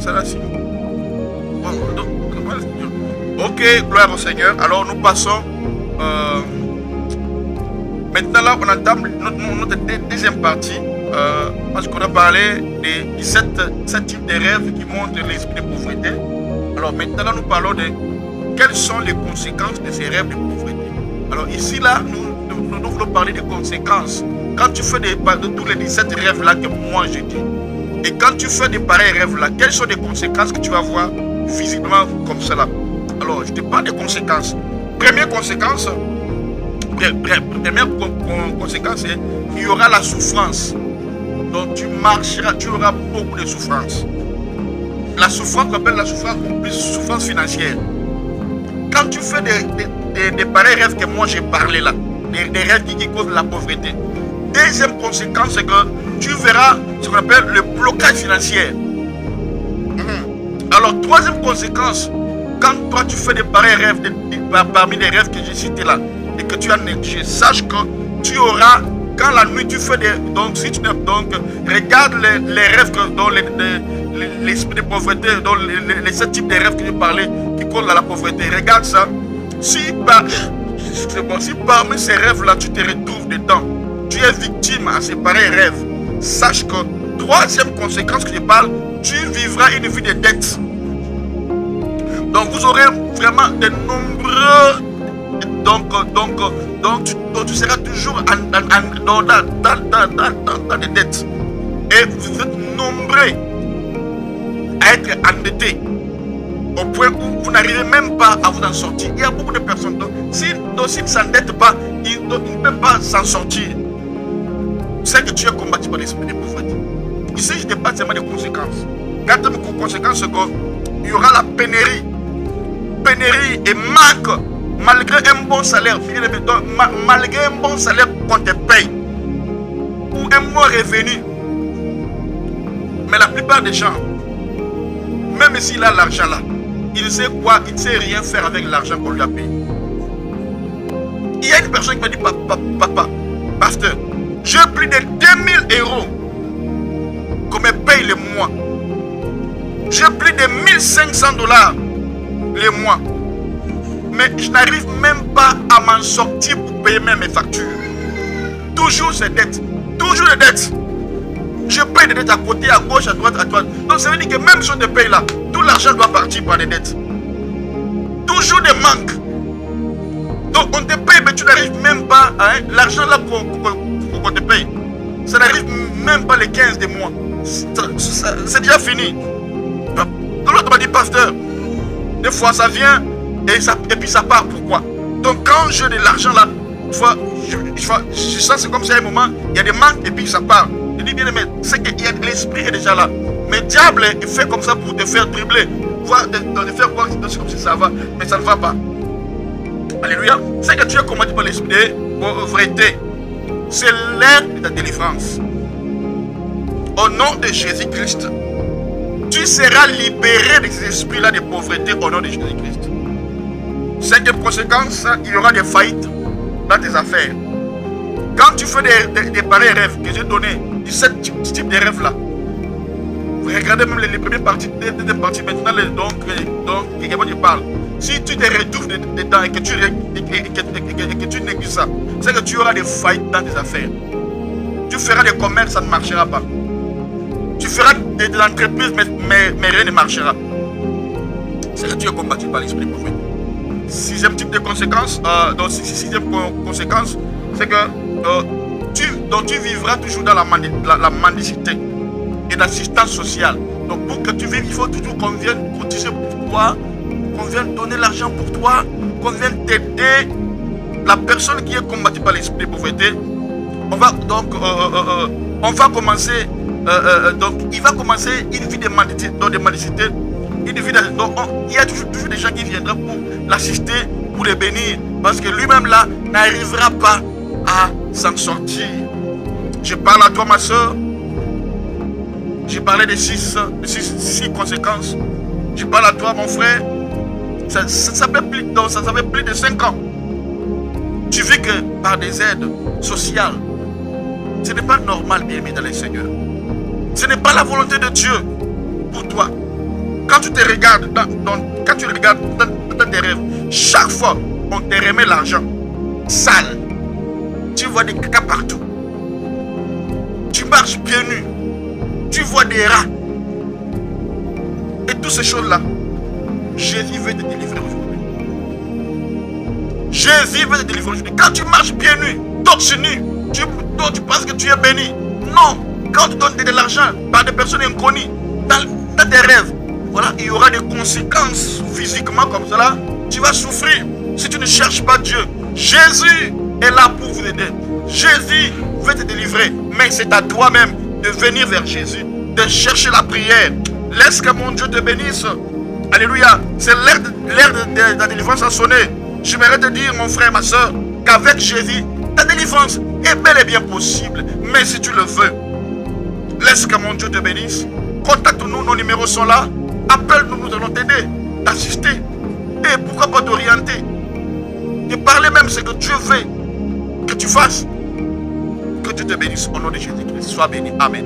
ça là, si. Ok, gloire au Seigneur. Alors nous passons. Maintenant là, on entame notre deuxième partie. Parce qu'on a parlé des 7 types de rêves qui montrent l'esprit de pauvreté. Alors maintenant là, nous parlons de quelles sont les conséquences de ces rêves de pauvreté. Alors ici là, nous voulons parler des conséquences. Quand tu fais de tous les 17 rêves là que moi j'ai dit, et quand tu fais des pareils rêves là, quelles sont les conséquences que tu vas voir visiblement comme cela? Alors je te parle des conséquences. Première conséquence, c'est qu'il y aura la souffrance. Donc tu marcheras, tu auras beaucoup de souffrance. La souffrance, on appelle la souffrance, plus souffrance financière. Quand tu fais des pareils rêves que moi j'ai parlé là, des rêves qui causent la pauvreté. Deuxième conséquence, c'est que tu verras ce qu'on appelle le blocage financier. Alors, troisième conséquence, quand toi tu fais des pareils rêves, parmi les rêves que j'ai cités là, et que tu as négligé, sache que tu auras, quand la nuit tu fais des. Donc, si tu donc, regarde les rêves dont l'esprit de pauvreté, dont les 7 types de rêves que j'ai parlé, qui causent la pauvreté, regarde ça. Si parmi ces rêves-là, tu te retrouves dedans, tu es victime à ces pareils rêves, sache que, troisième conséquence que je parle, tu vivras une vie de dette. Donc vous aurez vraiment de nombreux... Donc tu seras toujours dans des dettes. Et vous êtes nombreux à être endettés au point où vous n'arrivez même pas à vous en sortir. Il y a beaucoup de personnes, s'ils ne s'endettent pas, ils ne peuvent même pas s'en sortir. C'est que tu es combattu par l'esprit de pauvreté. Ici, je ne parle seulement des conséquences. Quatrième conséquence, c'est qu'il y aura la pénurie. Pénurie et manque, malgré un bon salaire, malgré un bon salaire qu'on te paye, ou un bon revenu. Mais la plupart des gens, même s'il a l'argent là, il ne sait quoi, il ne sait rien faire avec l'argent qu'on lui a payé. Il y a une personne qui m'a dit, papa, pasteur, j'ai plus de 2000 € qu'on me paye le mois. J'ai plus de 1500 $ le mois. Mais je n'arrive même pas à m'en sortir pour payer même mes factures. Toujours ces dettes. Toujours des dettes. Je paye des dettes à côté, à gauche, à droite, à droite. Donc ça veut dire que même si on te paye là, tout l'argent doit partir par les dettes. Toujours des manques. Donc on te paye, mais tu n'arrives même pas à l'argent là qu'on te paye. Ça n'arrive même pas les 15 des mois. C'est déjà fini. Donc l'autre m'a dit, pasteur, des fois ça vient et puis ça part. Pourquoi? Donc quand j'ai de l'argent là, je sens c'est comme si à un moment, il y a des manques et puis ça part. Je dis bien aimé, c'est que l'esprit est déjà là. Mais le diable, il fait comme ça pour te faire dribbler. De faire croire que c'est comme si ça va, mais ça ne va pas. Alléluia. C'est que tu es commandé par l'esprit de pauvreté. C'est l'heure de ta délivrance. Au nom de Jésus-Christ, tu seras libéré de ces esprits-là de pauvreté au nom de Jésus-Christ. Cinquième conséquence, il y aura des faillites dans tes affaires. Quand tu fais des pareils rêves que j'ai donnés, 17 types de rêves là, vous regardez même les premières parties, des parties maintenant, donc je parle. Si tu te retrouves dedans et que tu négliges ça, c'est que tu auras des faillites dans tes affaires. Tu feras des commerces, ça ne marchera pas. Tu feras de l'entreprise, mais rien ne marchera. C'est que tu es combattu par l'esprit de pauvreté. Sixième type de conséquence, sixième conséquence, c'est que tu vivras toujours dans la mendicité et l'assistance sociale. Donc pour que tu vives, il faut toujours qu'on vienne cotiser pour toi, qu'on vienne donner l'argent pour toi, qu'on vienne t'aider. La personne qui est combattue par l'esprit de pauvreté, on va commencer, il va commencer une vie de mendicité, une vie il y a toujours des gens qui viendront pour l'assister, pour le bénir, parce que lui-même là n'arrivera pas à s'en sortir. Je parle à toi ma soeur. J'ai parlé de six conséquences. Je parle à toi mon frère. Ça fait plus de 5 ans. Tu vis que par des aides sociales. Ce n'est pas normal, bien aimé dans le Seigneur. Ce n'est pas la volonté de Dieu pour toi. Quand tu te regardes, quand tu regardes dans tes rêves, chaque fois on te remet l'argent sale. Tu vois des caca partout. Tu marches pieds nus. Tu vois des rats. Et toutes ces choses-là, Jésus veut te délivrer aujourd'hui. Jésus veut te délivrer aujourd'hui. Quand tu marches pieds nus, torse nu, tu penses que tu es béni. Non. Quand tu donnes de l'argent par des personnes inconnues, dans tes rêves, voilà, il y aura des conséquences physiquement comme cela. Tu vas souffrir si tu ne cherches pas Dieu. Jésus est là pour vous aider. Jésus veut te délivrer. Mais c'est à toi-même de venir vers Jésus, de chercher la prière. Laisse que mon Dieu te bénisse. Alléluia. C'est l'heure de la délivrance a sonné. J'aimerais te dire, mon frère, ma soeur, qu'avec Jésus, ta délivrance est bel et bien possible. Mais si tu le veux, laisse que mon Dieu te bénisse. Contacte-nous, nos numéros sont là. Appelle-nous, nous allons t'aider, t'assister. Et pourquoi pas t'orienter. De parler même ce que Dieu veut que tu fasses. Que Dieu te bénisse au nom de Jésus-Christ. Sois béni. Amen.